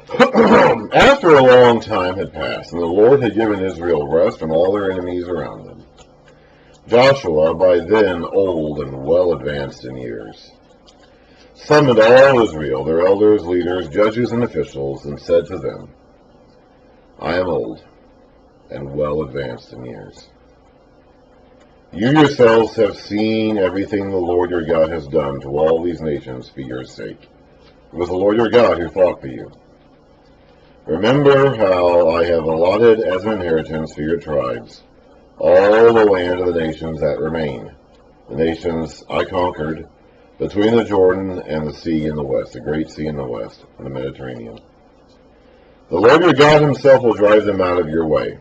After a long time had passed, and the Lord had given Israel rest from all their enemies around them, Joshua, by then old and well advanced in years, summoned all Israel, their elders, leaders, judges, and officials, and said to them, I am old and well advanced in years. You yourselves have seen everything the Lord your God has done to all these nations for your sake. It was the Lord your God who fought for you. Remember how I have allotted as an inheritance for your tribes all the land of the nations that remain, the nations I conquered between the Jordan and the sea in the west, the great sea in the west, and the Mediterranean. The Lord your God himself will drive them out of your way.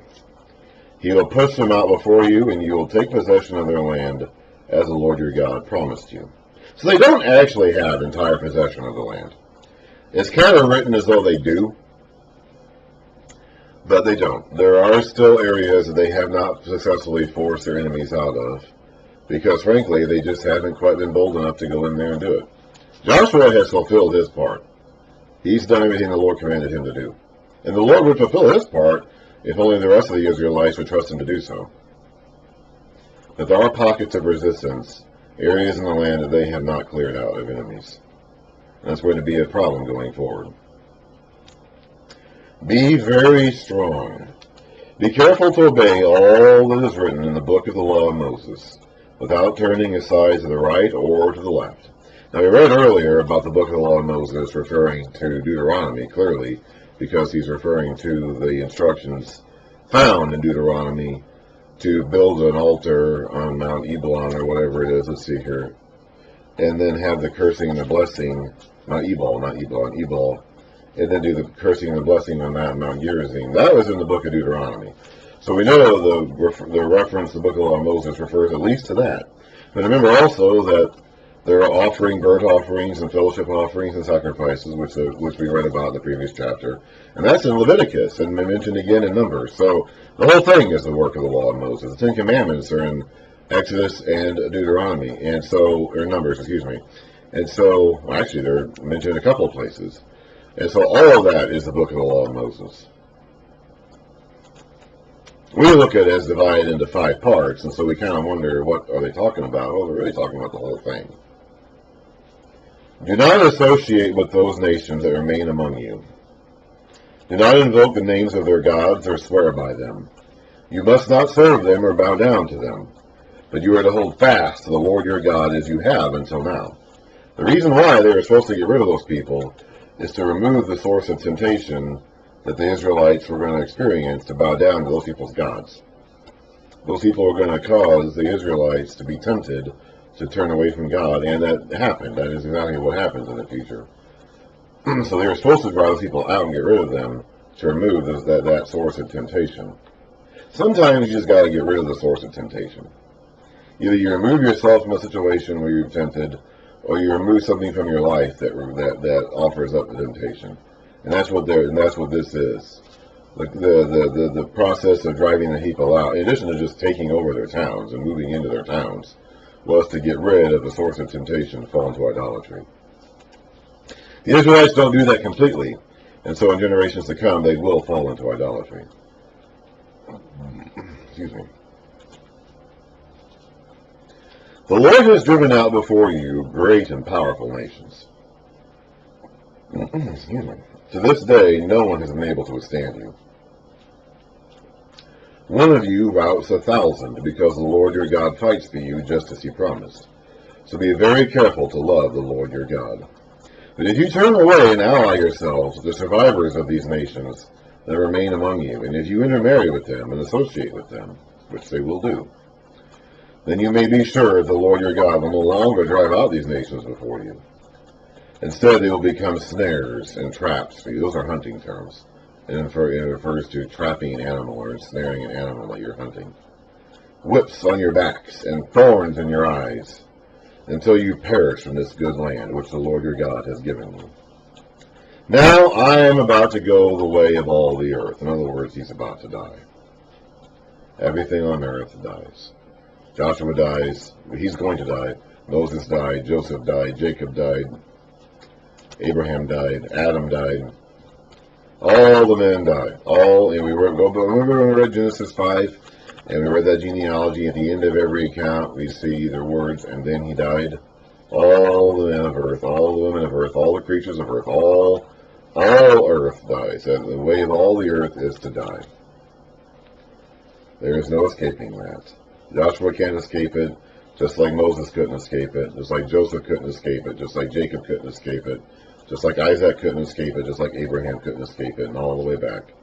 He will push them out before you, and you will take possession of their land as the Lord your God promised you. So they don't actually have entire possession of the land. It's kind of written as though they do, but they don't. There are still areas that they have not successfully forced their enemies out of, because frankly, they just haven't quite been bold enough to go in there and do it. Joshua has fulfilled his part. He's done everything the Lord commanded him to do. And the Lord would fulfill his part if only the rest of the Israelites would trust him to do so. But there are pockets of resistance, areas in the land that they have not cleared out of enemies. And that's going to be a problem going forward. Be very strong. Be careful to obey all that is written in the book of the law of Moses, without turning aside to the right or to the left. Now, we read earlier about the book of the law of Moses referring to Deuteronomy, clearly, because he's referring to the instructions found in Deuteronomy to build an altar on Mount Ebal or whatever it is, let's see here, and then have the cursing and the blessing, not Ebal, on Ebal, and then do the cursing and the blessing on Mount Gerizim. That was in the book of Deuteronomy. So we know the reference to the book of the law of Moses refers at least to that. But remember also that there are offering, burnt offerings, and fellowship offerings and sacrifices, which we read about in the previous chapter. And that's in Leviticus, and mentioned again in Numbers. So the whole thing is the work of the law of Moses. The Ten Commandments are in Exodus and Deuteronomy, or Numbers, excuse me. And so, well, actually, they're mentioned in a couple of places. And so all of that is the book of the law of Moses. We look at it as divided into 5 parts, and so we kind of wonder, what are they talking about? Well, they're really talking about the whole thing. Do not associate with those nations that remain among you. Do not invoke the names of their gods or swear by them. You must not serve them or bow down to them, but you are to hold fast to the Lord your God as you have until now. The reason why they were supposed to get rid of those people is to remove the source of temptation that the Israelites were going to experience to bow down to those people's gods. Those people were going to cause the Israelites to be tempted to turn away from God, and that happened. That is exactly what happens in the future. So they were supposed to drive those people out and get rid of them to remove that source of temptation. Sometimes you just got to get rid of the source of temptation. Either you remove yourself from a situation where you're tempted, or you remove something from your life that offers up the temptation. And that's what this is. The process of driving the people out, in addition to just taking over their towns and moving into their towns, was to get rid of the source of temptation to fall into idolatry. The Israelites don't do that completely, and so in generations to come, they will fall into idolatry. Excuse me. The Lord has driven out before you great and powerful nations. Excuse me. To this day, no one has been able to withstand you. One of you routs 1,000, because the Lord your God fights for you just as he promised. So be very careful to love the Lord your God. But if you turn away and ally yourselves with the survivors of these nations that remain among you, and if you intermarry with them and associate with them, which they will do, then you may be sure the Lord your God will no longer drive out these nations before you. Instead, they will become snares and traps for you. Those are hunting terms. And it refers to trapping an animal or ensnaring an animal that you're hunting. Whips on your backs and thorns in your eyes, until you perish from this good land which the Lord your God has given you. Now I am about to go the way of all the earth. In other words, he's about to die. Everything on earth dies. Joshua dies. He's going to die. Moses died. Joseph died. Jacob died. Abraham died. Adam died. All the men died. And we read Genesis 5, and we read that genealogy. At the end of every account, we see their words, and then he died. All the men of earth, all the women of earth, all the creatures of earth, all earth dies. And the way of all the earth is to die. There is no escaping that. Joshua can't escape it, just like Moses couldn't escape it, just like Joseph couldn't escape it, just like Jacob couldn't escape it, just like Isaac couldn't escape it, just like Abraham couldn't escape it, and all the way back.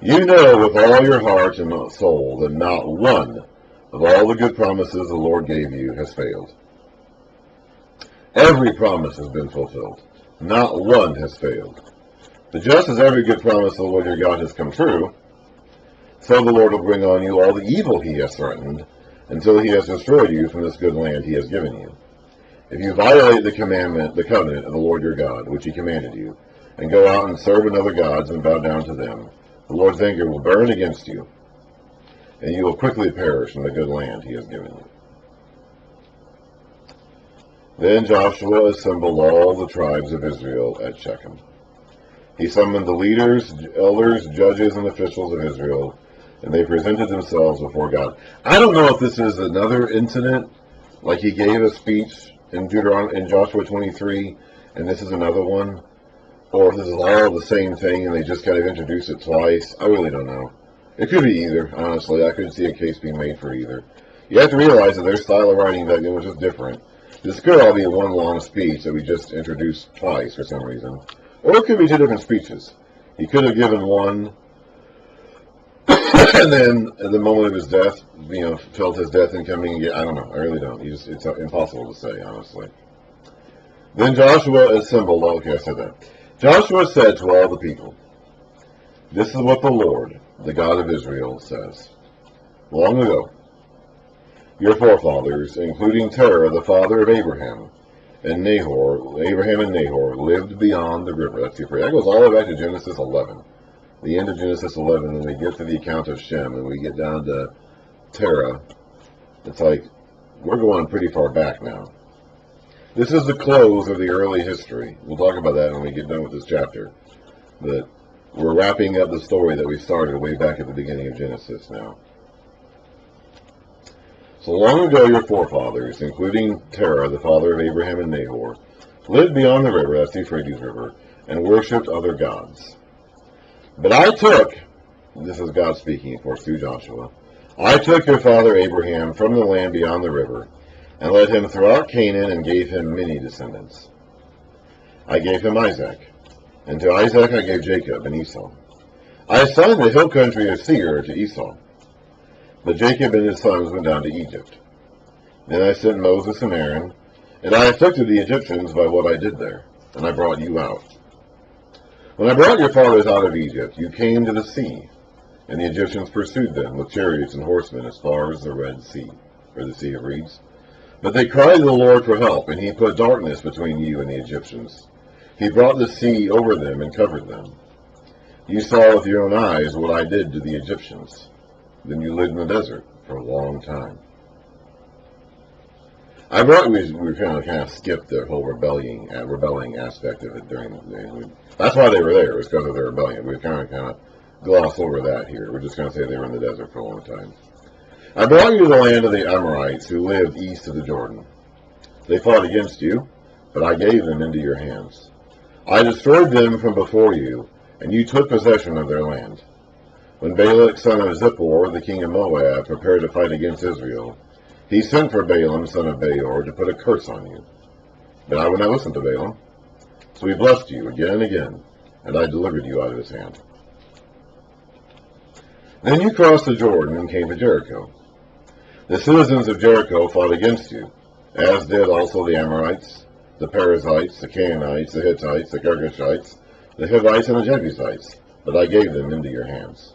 You know with all your heart and soul that not one of all the good promises the Lord gave you has failed. Every promise has been fulfilled. Not one has failed. But just as every good promise of the Lord your God has come true, so the Lord will bring on you all the evil he has threatened, until he has destroyed you from this good land he has given you. If you violate the covenant of the Lord your God, which he commanded you, and go out and serve another gods and bow down to them, the Lord's anger will burn against you, and you will quickly perish in the good land he has given you. Then Joshua assembled all the tribes of Israel at Shechem. He summoned the leaders, elders, judges, and officials of Israel, and they presented themselves before God. I don't know if this is another incident, like he gave a speech in Joshua 23, and this is another one, or if this is all the same thing and they just kind of introduce it twice. I really don't know. It could be either, honestly. I could see a case being made for either. You have to realize that their style of writing back then was just different. This could all be one long speech that we just introduced twice for some reason. Or it could be two different speeches. He could have given one, and then at the moment of his death, felt his death incoming. I don't know. I really don't. It's impossible to say, honestly. Then Joshua assembled. Okay, I said that. Joshua said to all the people, "This is what the Lord, the God of Israel, says. Long ago, your forefathers, including Terah, the father of Abraham and Nahor, lived beyond the river." That's the That goes all the way back to Genesis 11. The end of Genesis 11, when we get to the account of Shem, and we get down to Terah, it's like, we're going pretty far back now. This is the close of the early history. We'll talk about that when we get done with this chapter. But we're wrapping up the story that we started way back at the beginning of Genesis now. So long ago your forefathers, including Terah, the father of Abraham and Nahor, lived beyond the river, that's the Euphrates River, and worshipped other gods. But I took, this is God speaking, of course, through Joshua, I took your father Abraham from the land beyond the river, and led him throughout Canaan, and gave him many descendants. I gave him Isaac, and to Isaac I gave Jacob and Esau. I assigned the hill country of Seir to Esau, but Jacob and his sons went down to Egypt. Then I sent Moses and Aaron, and I afflicted the Egyptians by what I did there, and I brought you out. When I brought your fathers out of Egypt, you came to the sea, and the Egyptians pursued them with chariots and horsemen as far as the Red Sea, or the Sea of Reeds. But they cried to the Lord for help, and he put darkness between you and the Egyptians. He brought the sea over them and covered them. You saw with your own eyes what I did to the Egyptians. Then you lived in the desert for a long time. We kind of skipped the whole rebelling aspect of it that's why they were there. It was because of their rebellion. We kind of gloss over that here. We're just going to say they were in the desert for a long time. I brought you to the land of the Amorites who lived east of the Jordan. They fought against you, but I gave them into your hands. I destroyed them from before you, and you took possession of their land. When Balak, son of Zippor, the king of Moab, prepared to fight against Israel, he sent for Balaam, son of Beor, to put a curse on you. But I would not listen to Balaam. So he blessed you again and again, and I delivered you out of his hand. Then you crossed the Jordan and came to Jericho. The citizens of Jericho fought against you, as did also the Amorites, the Perizzites, the Canaanites, the Hittites, the Girgashites, the Hivites, and the Jebusites, but I gave them into your hands.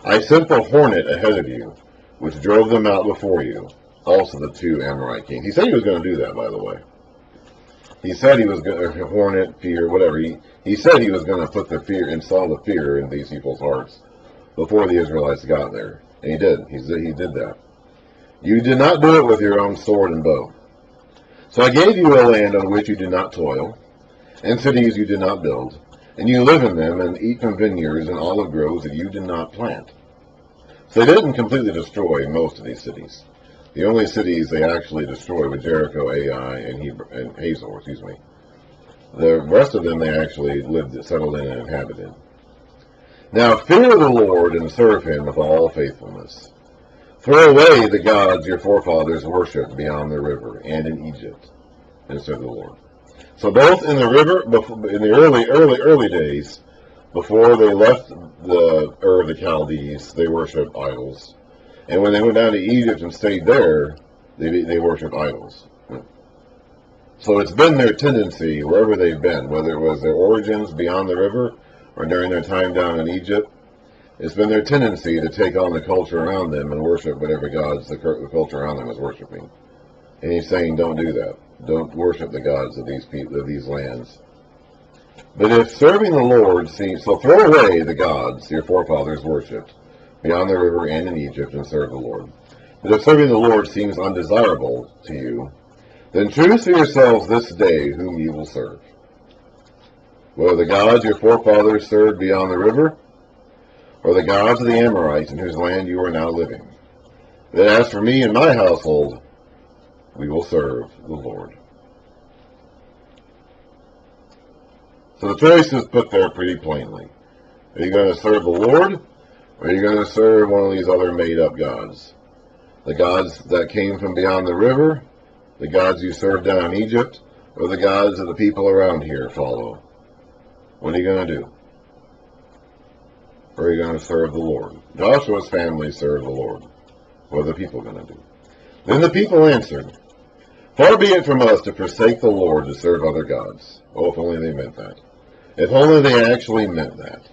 I sent the hornet ahead of you, which drove them out before you, also the two Amorite kings. He said he was going to do that, by the way. He said he was going to, hornet, fear, whatever. He said he was going to put the fear, install the fear in these people's hearts before the Israelites got there. And he did. He did that. You did not do it with your own sword and bow. So I gave you a land on which you did not toil, and cities you did not build, and you live in them and eat from vineyards and olive groves that you did not plant. So they didn't completely destroy most of these cities. The only cities they actually destroyed were Jericho, Ai, and Hazor. The rest of them they actually settled in, and inhabited. Now fear the Lord and serve him with all faithfulness. Throw away the gods your forefathers worshipped beyond the river and in Egypt, and serve the Lord. So both in the river, in the early days, before they left the Ur of the Chaldees, they worshipped idols. And when they went down to Egypt and stayed there, they worshipped idols. So it's been their tendency, wherever they've been, whether it was their origins beyond the river or during their time down in Egypt, it's been their tendency to take on the culture around them and worship whatever gods the culture around them is worshiping. And he's saying, don't do that. Don't worship the gods of these people, of these lands. But if serving the Lord seems, so throw away the gods your forefathers worshipped beyond the river and in Egypt, and serve the Lord. But if serving the Lord seems undesirable to you, then choose for yourselves this day whom you will serve. Whether the gods your forefathers served beyond the river, or the gods of the Amorites in whose land you are now living. Then as for me and my household, we will serve the Lord. So the choice is put there pretty plainly. Are you going to serve the Lord, or are you going to serve one of these other made-up gods? The gods that came from beyond the river, the gods you served down in Egypt, or the gods that the people around here follow? What are you going to do? Or are you going to serve the Lord? Joshua's family served the Lord. What are the people going to do? Then the people answered, far be it from us to forsake the Lord to serve other gods. Oh, if only they meant that. If only they actually meant that.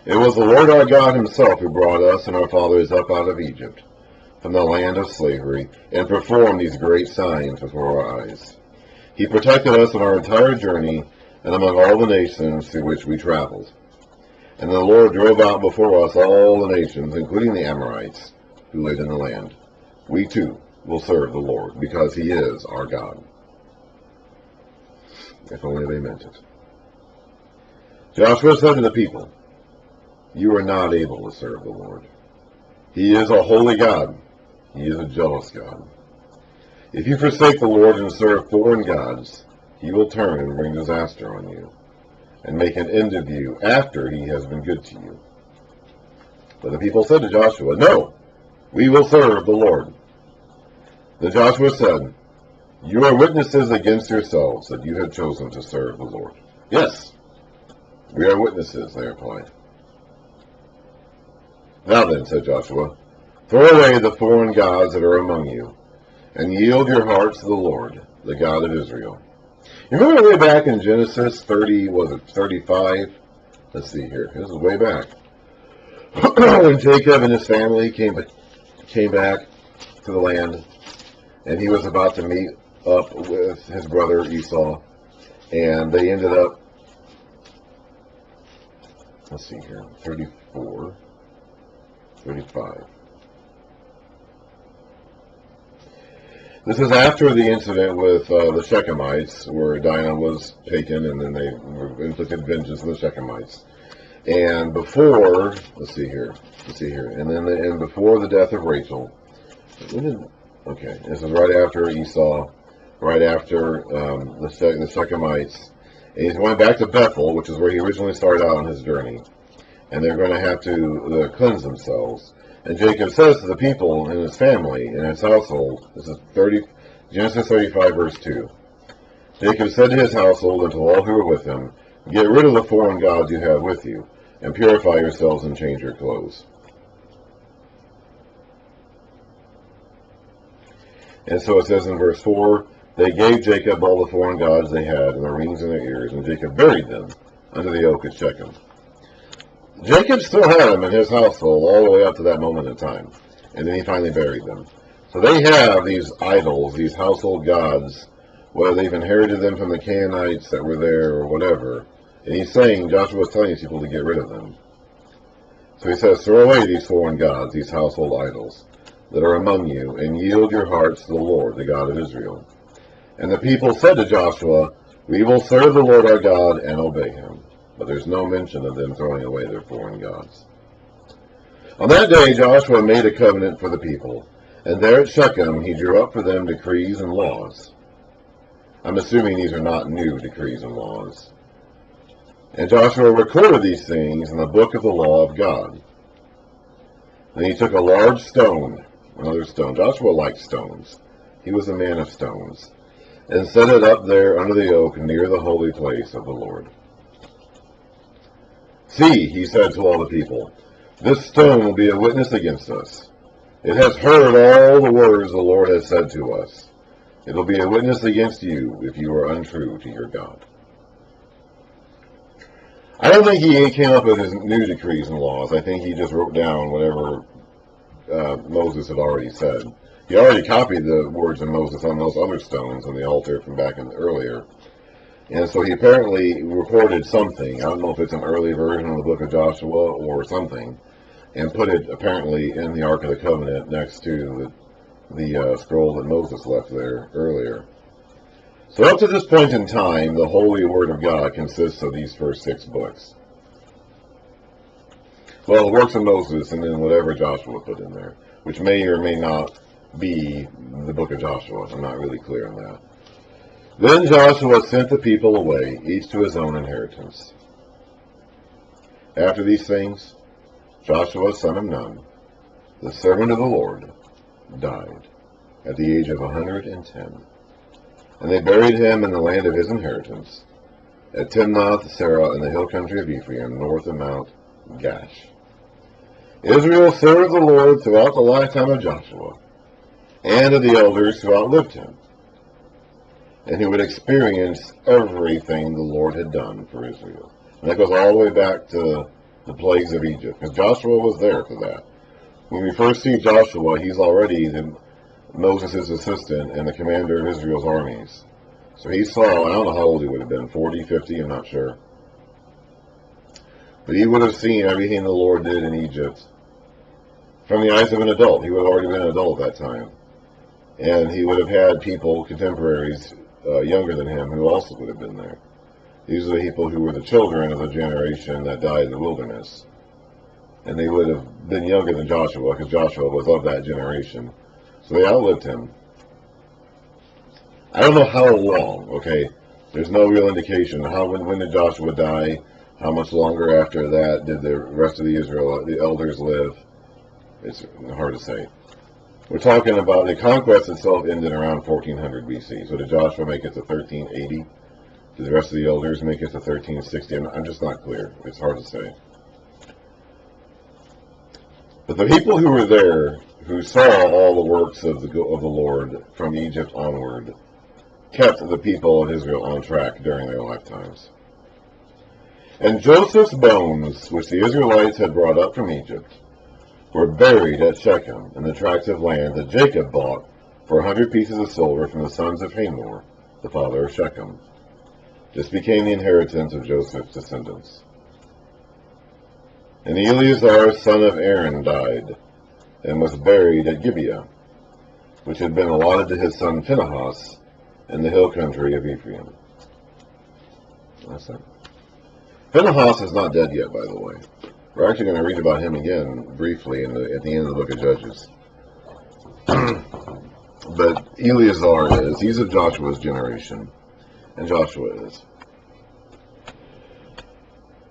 It was the Lord our God himself who brought us and our fathers up out of Egypt, from the land of slavery, and performed these great signs before our eyes. He protected us on our entire journey and among all the nations through which we traveled. And the Lord drove out before us all the nations, including the Amorites, who lived in the land. We too will serve the Lord, because he is our God. If only they meant it. Joshua said to the people, you are not able to serve the Lord. He is a holy God. He is a jealous God. If you forsake the Lord and serve foreign gods, he will turn and bring disaster on you, and make an end of you after he has been good to you. But the people said to Joshua, no, we will serve the Lord. Then Joshua said, you are witnesses against yourselves that you have chosen to serve the Lord. Yes, we are witnesses, they replied. Now then, said Joshua, throw away the foreign gods that are among you, and yield your hearts to the Lord, the God of Israel. You remember way back in Genesis 35? Let's see here. This is way back. When Jacob and his family came back to the land, and he was about to meet up with his brother Esau, and they ended up, let's see here, 34, 35. This is after the incident with the Shechemites, where Dinah was taken, and then they inflicted vengeance on the Shechemites. And before, let's see here, and before the death of Rachel, okay, this is right after Esau, right after the Shechemites, and he's going back to Bethel, which is where he originally started out on his journey, and they're going to have to cleanse themselves. And Jacob says to the people and his family and his household, this is Genesis 35, verse 2. Jacob said to his household and to all who were with him, get rid of the foreign gods you have with you, and purify yourselves and change your clothes. And so it says in verse 4, they gave Jacob all the foreign gods they had and the rings in their ears, and Jacob buried them under the oak at Shechem. Jacob still had them in his household all the way up to that moment in time. And then he finally buried them. So they have these idols, these household gods, whether they've inherited them from the Canaanites that were there or whatever. And he's saying, Joshua was telling these people to get rid of them. So he says, throw away these foreign gods, these household idols that are among you, and yield your hearts to the Lord, the God of Israel. And the people said to Joshua, we will serve the Lord our God and obey him. but there's no mention of them throwing away their foreign gods. On that day Joshua made a covenant for the people, and there at Shechem he drew up for them decrees and laws. I'm assuming these are not new decrees and laws. And Joshua recorded these things in the book of the law of God. Then he took a large stone, another stone. Joshua liked stones. He was a man of stones. And set it up there under the oak near the holy place of the Lord. See, he said to all the people, this stone will be a witness against us. It has heard all the words the Lord has said to us. It will be a witness against you if you are untrue to your God. I don't think he came up with his new decrees and laws. I think he just wrote down whatever Moses had already said. He already copied the words of Moses on those other stones on the altar from back in earlier. And so he apparently recorded something. I don't know if it's an early version of the book of Joshua or something, and put it apparently in the Ark of the Covenant next to the scroll that Moses left there earlier. So up to this point in time, the Holy Word of God consists of these first 6 books. Well, the works of Moses and then whatever Joshua put in there, which may or may not be the book of Joshua. I'm not really clear on that. Then Joshua sent the people away, each to his own inheritance. After these things, Joshua, son of Nun, the servant of the Lord, died at the age of 110. And they buried him in the land of his inheritance, at Timnath-Serah in the hill country of Ephraim, north of Mount Gash. Israel served the Lord throughout the lifetime of Joshua, and of the elders who outlived him, and who would experience everything the Lord had done for Israel. And that goes all the way back to the plagues of Egypt, because Joshua was there for that. When we first see Joshua, he's already Moses' assistant and the commander of Israel's armies. So he saw, I don't know how old he would have been, 40, 50, I'm not sure. But he would have seen everything the Lord did in Egypt from the eyes of an adult. He would have already been an adult at that time. And he would have had people, contemporaries, younger than him, who also would have been there. These are the people who were the children of the generation that died in the wilderness. And they would have been younger than Joshua, because Joshua was of that generation. So they outlived him. I don't know how long, okay? There's no real indication. When did Joshua die? How much longer after that did the rest of the elders live? It's hard to say. We're talking about the conquest itself ended around 1400 BC. So did Joshua make it to 1380? Did the rest of the elders make it to 1360? I'm just not clear. It's hard to say. But the people who were there, who saw all the works of the Lord from Egypt onward, kept the people of Israel on track during their lifetimes. And Joseph's bones, which the Israelites had brought up from Egypt, were buried at Shechem in the tract of land that Jacob bought for 100 pieces of silver from the sons of Hamor, the father of Shechem. This became the inheritance of Joseph's descendants. And Eleazar, son of Aaron, died, and was buried at Gibeah, which had been allotted to his son Phinehas in the hill country of Ephraim. That's it. Phinehas is not dead yet, by the way. We're actually going to read about him again briefly at the end of the book of Judges. But Eleazar is. He's of Joshua's generation. And Joshua is.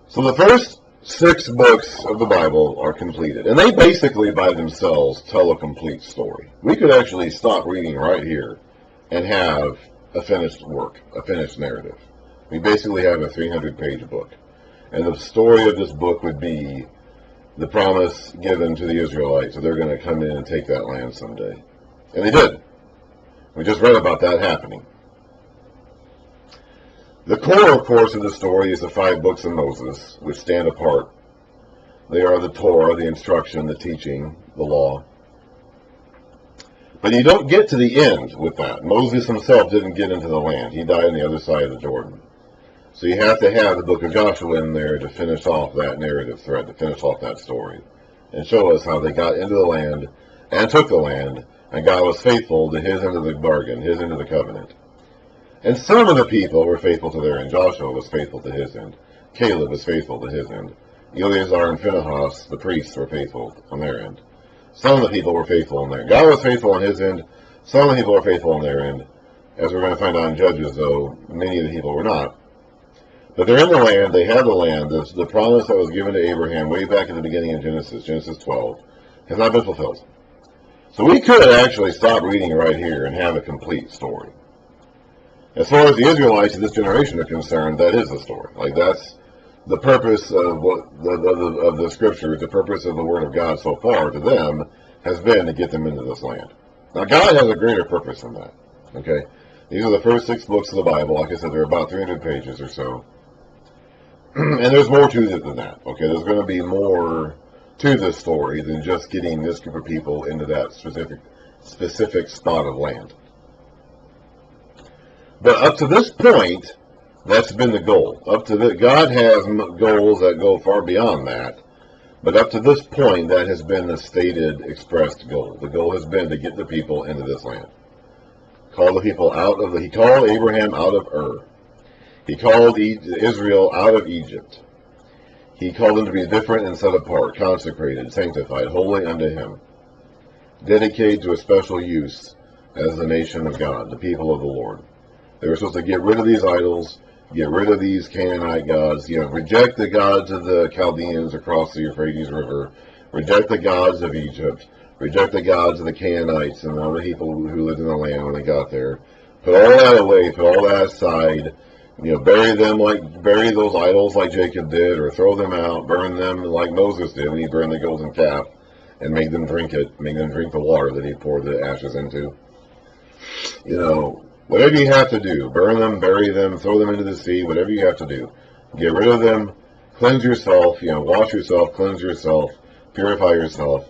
So the first 6 books of the Bible are completed. And they basically, by themselves, tell a complete story. We could actually stop reading right here and have a finished work, a finished narrative. We basically have a 300-page book. And the story of this book would be the promise given to the Israelites that they're going to come in and take that land someday. And they did. We just read about that happening. The core, of course, of the story is the 5 books of Moses, which stand apart. They are the Torah, the instruction, the teaching, the law. But you don't get to the end with that. Moses himself didn't get into the land. He died on the other side of the Jordan. So you have to have the book of Joshua in there to finish off that narrative thread, to finish off that story, and show us how they got into the land and took the land, and God was faithful to his end of the bargain, his end of the covenant. And some of the people were faithful to their end. Joshua was faithful to his end. Caleb was faithful to his end. Eleazar and Phinehas, the priests, were faithful on their end. Some of the people were faithful on their end. God was faithful on his end. Some of the people were faithful on their end. As we're going to find out in Judges, though, many of the people were not. But they're in the land. They have the land. The promise that was given to Abraham way back in the beginning of Genesis 12, has not been fulfilled. So we could actually stop reading right here and have a complete story. As far as the Israelites of this generation are concerned, that is the story. Like, that's the purpose of of the scriptures, the purpose of the Word of God so far to them has been to get them into this land. Now, God has a greater purpose than that. Okay? These are the first 6 books of the Bible. Like I said, they're about 300 pages or so. And there's more to it than that. Okay? There's going to be more to this story than just getting this group of people into that specific spot of land. But up to this point, that's been the goal. God has goals that go far beyond that. But up to this point, that has been the stated, expressed goal. The goal has been to get the people into this land. Call the people he called Abraham out of Ur. He called Israel out of Egypt. He called them to be different and set apart, consecrated, sanctified, holy unto him, dedicated to a special use as the nation of God, the people of the Lord. They were supposed to get rid of these idols, get rid of these Canaanite gods, reject the gods of the Chaldeans across the Euphrates River, reject the gods of Egypt, reject the gods of the Canaanites and all the people who lived in the land when they got there. Put all that away, put all that aside, bury those idols like Jacob did, or throw them out, burn them like Moses did when he burned the golden calf and made them drink it, made them drink the water that he poured the ashes into. Whatever you have to do, burn them, bury them, throw them into the sea, whatever you have to do. Get rid of them, cleanse yourself, wash yourself, cleanse yourself, purify yourself.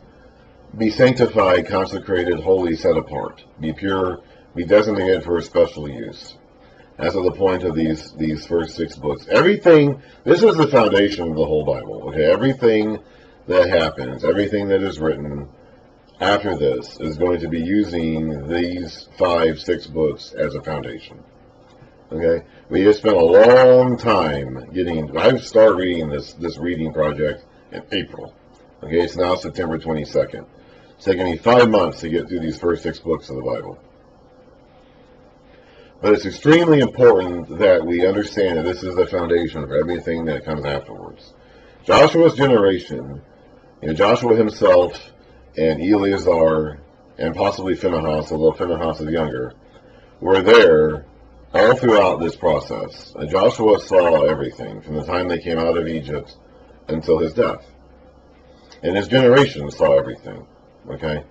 Be sanctified, consecrated, holy, set apart. Be pure, be designated for a special use. That's the point of these first 6 books. Everything, this is the foundation of the whole Bible. Okay, everything that happens, everything that is written after this is going to be using these 5-6 books as a foundation. Okay, we have spent a long time I started reading this reading project in April. Okay, it's now September 22nd. It's taken me 5 months to get through these first 6 books of the Bible. But it's extremely important that we understand that this is the foundation for everything that comes afterwards. Joshua's generation, Joshua himself and Eleazar and possibly Phinehas, although Phinehas is younger, were there all throughout this process. And Joshua saw everything from the time they came out of Egypt until his death. And his generation saw everything. Okay?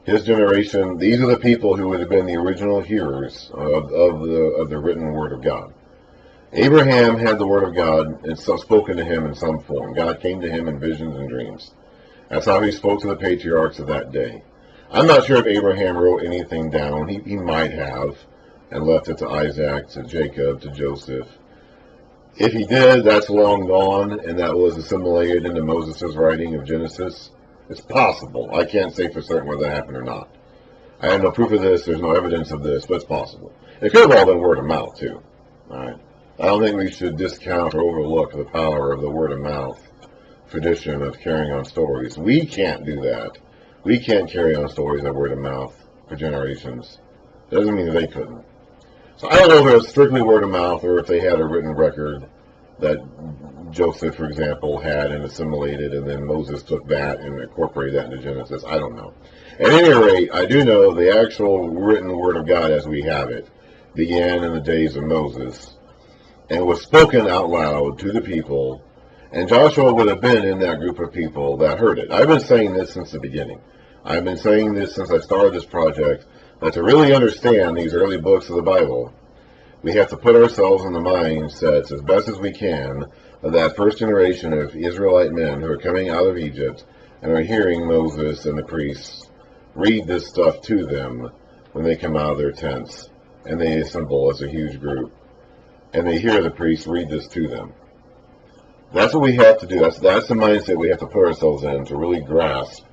His generation, these are the people who would have been the original hearers of the written Word of God. Abraham had the Word of God and spoken to him in some form. God came to him in visions and dreams. That's how he spoke to the patriarchs of that day. I'm not sure if Abraham wrote anything down. He might have, and left it to Isaac, to Jacob, to Joseph. If he did, that's long gone, and that was assimilated into Moses' writing of Genesis. It's possible. I can't say for certain whether that happened or not. I have no proof of this. There's no evidence of this, but it's possible. It could have all been word of mouth, too. All right. I don't think we should discount or overlook the power of the word of mouth tradition of carrying on stories. We can't do that. We can't carry on stories of word of mouth for generations. It doesn't mean that they couldn't. So I don't know if it was strictly word of mouth or if they had a written record that Joseph, for example, had and assimilated, and then Moses took that and incorporated that into Genesis. I don't know. At any rate, I do know the actual written word of God as we have it began in the days of Moses and was spoken out loud to the people. And Joshua would have been in that group of people that heard it. I've been saying this since the beginning. I've been saying this since I started this project, that to really understand these early books of the Bible, we have to put ourselves in the mindsets as best as we can of that first generation of Israelite men who are coming out of Egypt and are hearing Moses and the priests read this stuff to them when they come out of their tents and they assemble as a huge group and they hear the priests read this to them. That's what we have to do. That's the mindset we have to put ourselves in to really grasp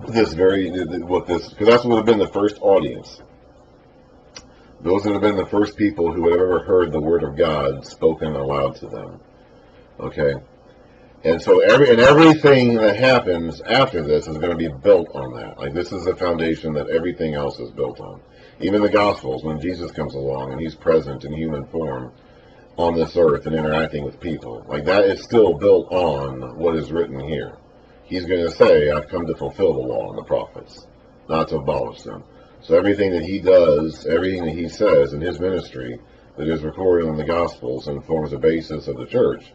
this because that's what would have been the first audience. Those that have been the first people who have ever heard the word of God spoken aloud to them. Okay? And so everything that happens after this is going to be built on that. Like, this is the foundation that everything else is built on. Even the Gospels, when Jesus comes along and he's present in human form on this earth and interacting with people, like, that is still built on what is written here. He's going to say, I've come to fulfill the law and the prophets, not to abolish them. So everything that he does, everything that he says in his ministry that is recorded in the Gospels and forms the basis of the church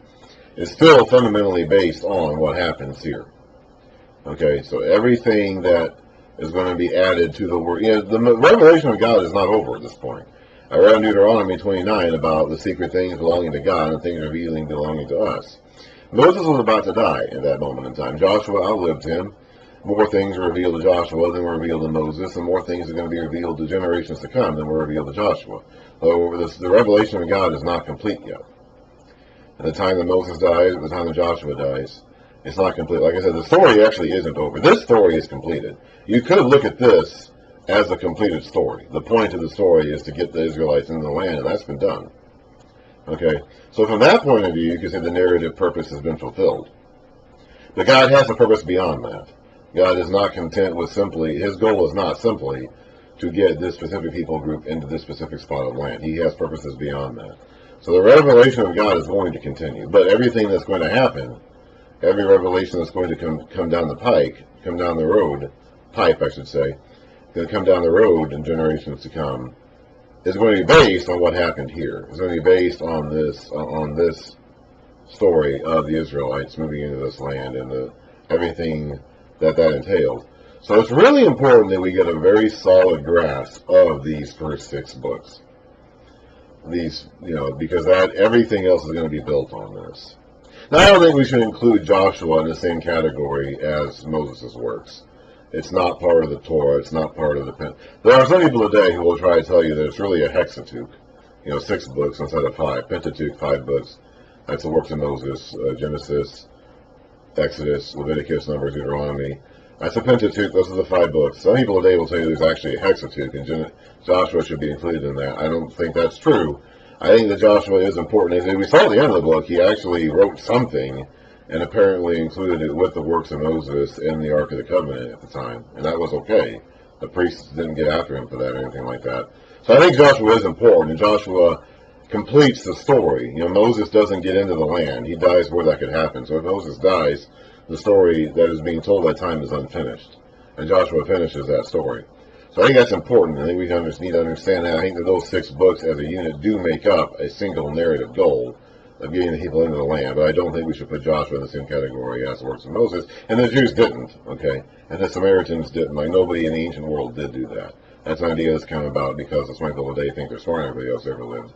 is still fundamentally based on what happens here. Okay, so everything that is going to be added to the word, the revelation of God is not over at this point. I read in Deuteronomy 29 about the secret things belonging to God and things revealing belonging to us. Moses was about to die at that moment in time. Joshua outlived him. More things were revealed to Joshua than were revealed to Moses, and more things are going to be revealed to generations to come than were revealed to Joshua. So the revelation of God is not complete yet. At the time that Moses dies, at the time that Joshua dies, it's not complete. Like I said, the story actually isn't over. This story is completed. You could look at this as a completed story. The point of the story is to get the Israelites into the land, and that's been done. Okay? So from that point of view, you can say the narrative purpose has been fulfilled. But God has a purpose beyond that. God is not content with simply, his goal is not simply to get this specific people group into this specific spot of land. He has purposes beyond that. So the revelation of God is going to continue. But everything that's going to happen, every revelation that's going to come down the pike, come down the road, pipe I should say, going to come down the road in generations to come, is going to be based on what happened here. It's going to be based on this story of the Israelites moving into this land and everything that entailed. So it's really important that we get a very solid grasp of these first 6 books. These, because everything else is going to be built on this. Now, I don't think we should include Joshua in the same category as Moses' works. It's not part of the Torah. It's not part of the Pentateuch. There are some people today who will try to tell you that it's really a hexateuch. 6 books instead of 5. Pentateuch, 5 books. That's the works of Moses, Genesis, Exodus, Leviticus, Numbers, Deuteronomy. That's the Pentateuch. Those are the 5 books. Some people today will tell you there's actually a hexateuch, and Joshua should be included in that. I don't think that's true. I think that Joshua is important. As we saw at the end of the book, he actually wrote something and apparently included it with the works of Moses in the Ark of the Covenant at the time, and that was okay. The priests didn't get after him for that or anything like that. So I think Joshua is important, and Joshua completes the story. Moses doesn't get into the land. He dies where that could happen. So if Moses dies, the story that is being told at that time is unfinished. And Joshua finishes that story. So I think that's important. I think we need to understand that. I think that those 6 books as a unit do make up a single narrative goal of getting the people into the land. But I don't think we should put Joshua in the same category as the works of Moses. And the Jews didn't, okay? And the Samaritans didn't. Like, nobody in the ancient world did do that. That's an idea that's come about because the smart people today think they're smarter than everybody else ever lived.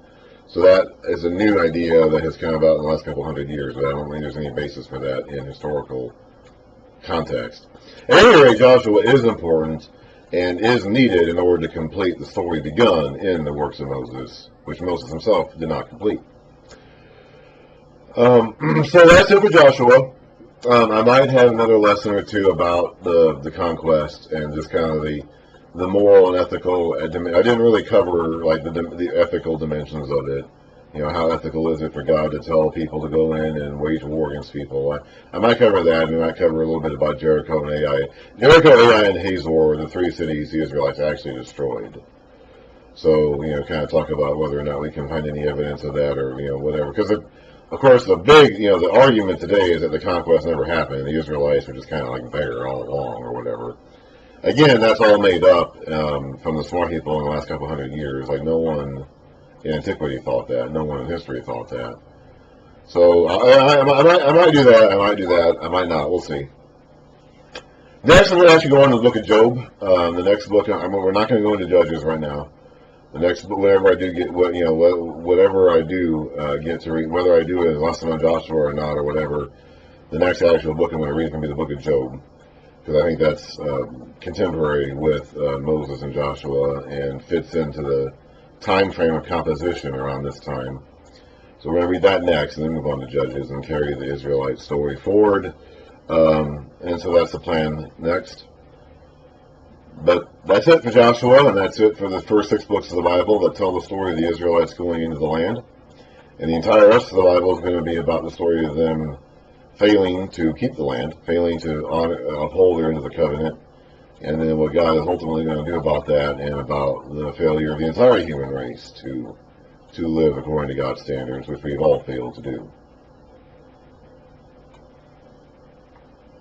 So that is a new idea that has come about in the last couple hundred years, but I don't think there's any basis for that in historical context. At any rate, Joshua is important and is needed in order to complete the story begun in the works of Moses, which Moses himself did not complete. So that's it for Joshua. I might have another lesson or two about the conquest and just kind of the moral and ethical. I didn't really cover like the ethical dimensions of it. How ethical is it for God to tell people to go in and wage war against people? I might cover that. I might cover a little bit about Jericho and Ai. Jericho, Ai, and Hazor were the 3 cities the Israelites actually destroyed. So, kind of talk about whether or not we can find any evidence of that or, whatever. Because, of course, the big, the argument today is that the conquest never happened. The Israelites were just kind of like there all along or whatever. Again, that's all made up from the smart people in the last couple hundred years. Like, no one in antiquity thought that. No one in history thought that. So I might do that. I might do that. I might not. We'll see. Next, I'm going to actually go on to the book of Job. The next book, we're not going to go into Judges right now. The next book, whatever I do get, whatever I do get to read, whether I do it as a lesson on Joshua or not or whatever, the next actual book I'm going to read is going to be the book of Job. Because I think that's contemporary with Moses and Joshua and fits into the time frame of composition around this time. So we're going to read that next and then move on to Judges and carry the Israelite story forward. And so that's the plan next. But that's it for Joshua, and that's it for the first 6 books of the Bible that tell the story of the Israelites going into the land. And the entire rest of the Bible is going to be about the story of them failing to keep the land, failing to uphold their end of the covenant, and then what God is ultimately going to do about that, and about the failure of the entire human race to live according to God's standards, which we've all failed to do.